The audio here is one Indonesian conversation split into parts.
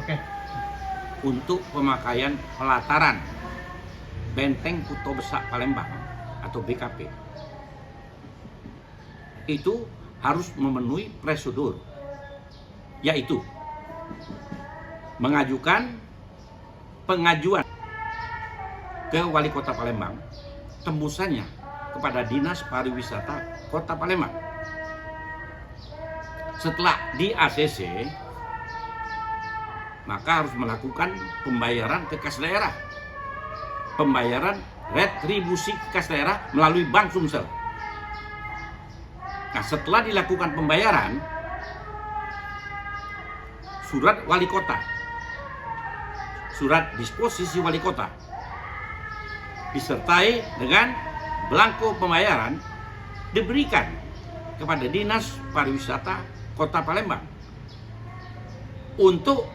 Oke. untuk pemakaian pelataran Benteng Kuto Besak Palembang atau BKP. Itu harus memenuhi prosedur, yaitu mengajukan pengajuan ke Wali Kota Palembang, tembusannya kepada Dinas Pariwisata Kota Palembang. Setelah di ACC, maka harus melakukan pembayaran ke kas daerah, pembayaran retribusi ke kas daerah melalui Bank Sumsel. Nah, setelah dilakukan pembayaran, surat wali kota, surat disposisi wali kota, disertai dengan belangko pembayaran diberikan kepada Dinas Pariwisata Kota Palembang untuk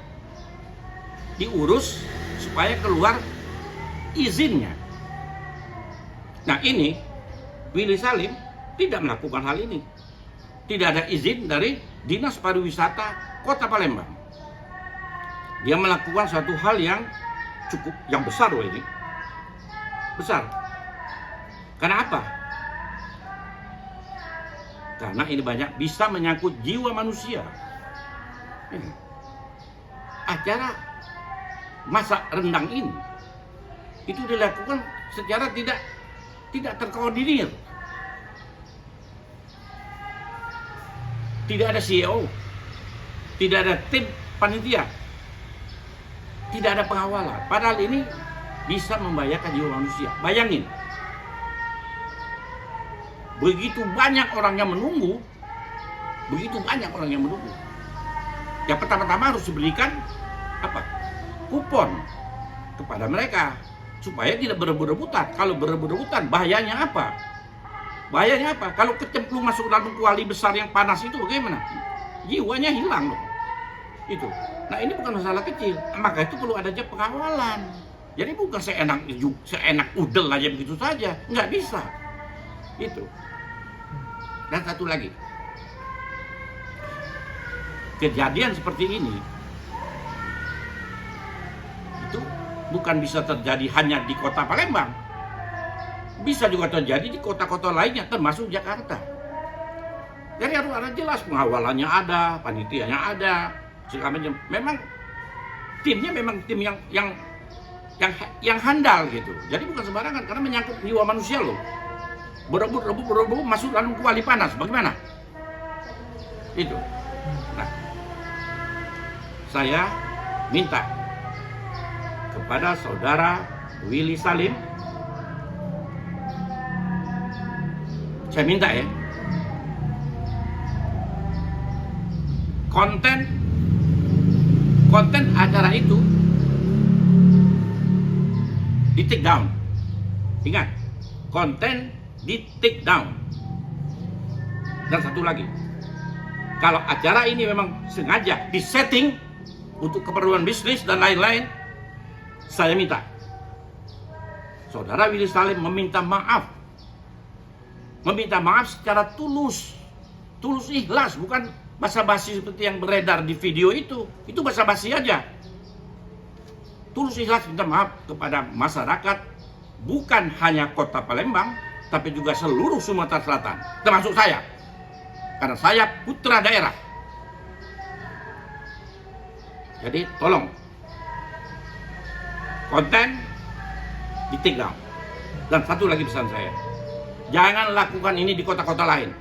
diurus supaya keluar izinnya. Nah, ini Willy Salim tidak melakukan hal ini. Tidak ada izin dari Dinas Pariwisata Kota Palembang. Dia melakukan suatu hal yang yang besar loh ini. Besar. Karena apa? Karena ini banyak bisa menyangkut jiwa manusia. Acara masak rendang ini itu dilakukan secara tidak terkoordinir. Tidak ada CEO, tidak ada tim panitia, tidak ada pengawalan. Padahal ini bisa membahayakan jiwa manusia. Bayangin, begitu banyak orang yang menunggu, Ya pertama-tama harus diberikan apa? Kupon kepada mereka supaya tidak berebut-rebutan. Kalau berebut-rebutan, bahayanya apa? Kalau kecemplung masuk dalam kuali besar yang panas itu bagaimana? Jiwanya hilang loh. Itu. Nah, ini bukan masalah kecil. Maka itu perlu adanya pengawalan. Jadi bukan seenak udel aja begitu saja. Nggak bisa. Itu. Dan satu lagi. Kejadian seperti ini itu bukan bisa terjadi hanya di kota Palembang, bisa juga terjadi di kota-kota lainnya termasuk Jakarta. Jadi harus ada jelas pengawalannya ada, panitianya ada, segala macam. Memang timnya memang tim yang handal gitu. Jadi bukan sembarangan karena menyangkut jiwa manusia loh. Berebut masuk dalam kuali panas, bagaimana? Itu. Nah, saya minta kepada saudara Willy Salim, saya minta ya, konten acara itu di take down. Ingat, konten di take down. Dan satu lagi, kalau acara ini memang sengaja disetting untuk keperluan bisnis dan lain-lain, saya minta saudara Willy Salim meminta maaf secara tulus ikhlas, bukan basa-basi seperti yang beredar di video itu basa-basi aja. Tulus ikhlas minta maaf kepada masyarakat, bukan hanya kota Palembang, tapi juga seluruh Sumatera Selatan, termasuk saya, karena saya putra daerah. Jadi tolong konten di take down. Dan satu lagi pesan saya, jangan lakukan ini di kota-kota lain.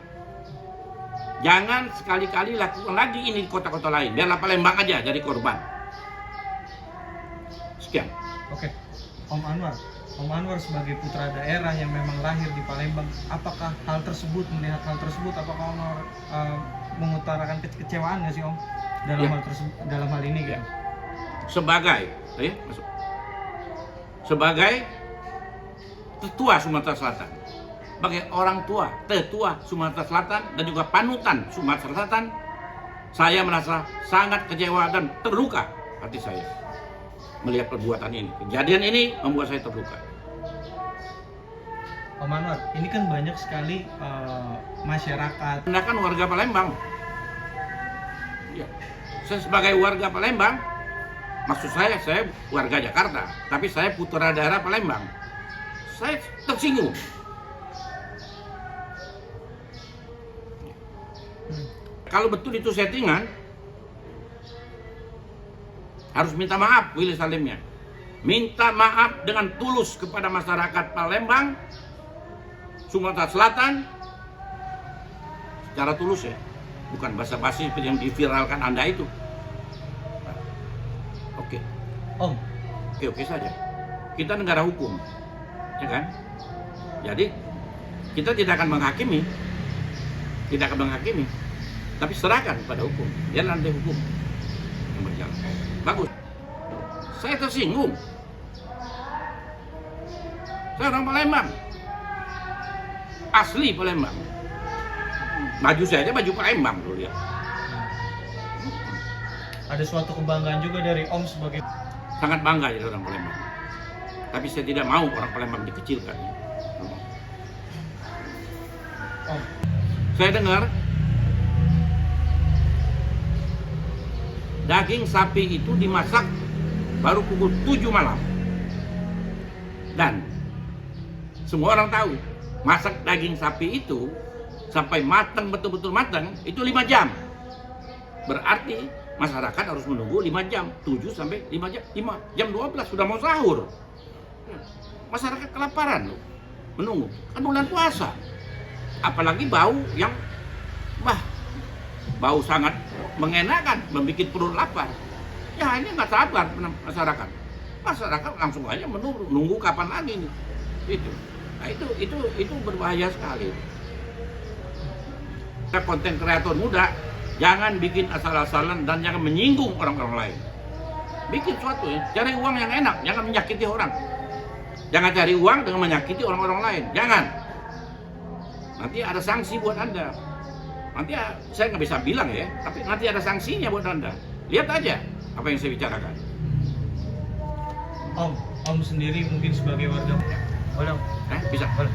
Jangan sekali-kali lakukan lagi ini di kota-kota lain. Biarlah Palembang aja jadi korban. Sekian. Oke, Om Anwar sebagai putra daerah yang memang lahir di Palembang, apakah melihat hal tersebut, apakah Om Anwar mengutarakan kekecewaan nggak sih Om dalam hal ini kan? Sebagai tetua Sumatera Selatan, sebagai orang tua, tetua Sumatera Selatan dan juga panutan Sumatera Selatan, saya merasa sangat kecewa dan terluka hati saya melihat perbuatan ini. Kejadian ini membuat saya terluka. Om Anwar, ini kan banyak sekali masyarakat. Anda kan warga Palembang. Ya. Saya sebagai warga Palembang, Maksud saya warga Jakarta, tapi saya putra daerah Palembang. Saya tersinggung. Kalau betul itu settingan, harus minta maaf Willy Salimnya. Minta maaf dengan tulus kepada masyarakat Palembang, Sumatera Selatan, secara tulus ya, bukan basa-basi seperti yang diviralkan Anda itu. Oke, Om, oke saja. Kita negara hukum, ya kan? Jadi kita tidak akan menghakimi, tapi serahkan pada hukum. Dia nanti hukum yang berjalan. Bagus. Saya tersinggung. Saya orang Palembang, asli Palembang. Baju saya aja baju Palembang dulu ya. ada suatu kebanggaan juga dari Om sebagai Sangat bangga jadi orang Palembang. Tapi saya tidak mau orang Palembang dikecilkan. Om. Saya dengar daging sapi itu dimasak baru pukul 7 malam. Dan semua orang tahu masak daging sapi itu sampai matang, betul-betul matang itu 5 jam. Berarti masyarakat harus menunggu 5 jam, 7 sampai 5 jam, 5 jam 12 sudah mau sahur. Masyarakat kelaparan loh, menunggu. Kan bulan puasa. Apalagi bau yang bau sangat mengenakan, membuat perut lapar. Ya ini nggak sabar masyarakat. Masyarakat langsung aja menunggu kapan lagi nih. Itu. Nah itu berbahaya sekali. Kita konten kreator muda, jangan bikin asal-asalan dan jangan menyinggung orang-orang lain. Bikin sesuatu ya, cari uang yang enak, jangan menyakiti orang. Jangan cari uang dengan menyakiti orang-orang lain, jangan. Nanti ada sanksi buat Anda. Nanti saya nggak bisa bilang ya, tapi nanti ada sanksinya buat Anda. Lihat aja apa yang saya bicarakan. Om sendiri mungkin sebagai warga boleh Om? Bisa. Boleh.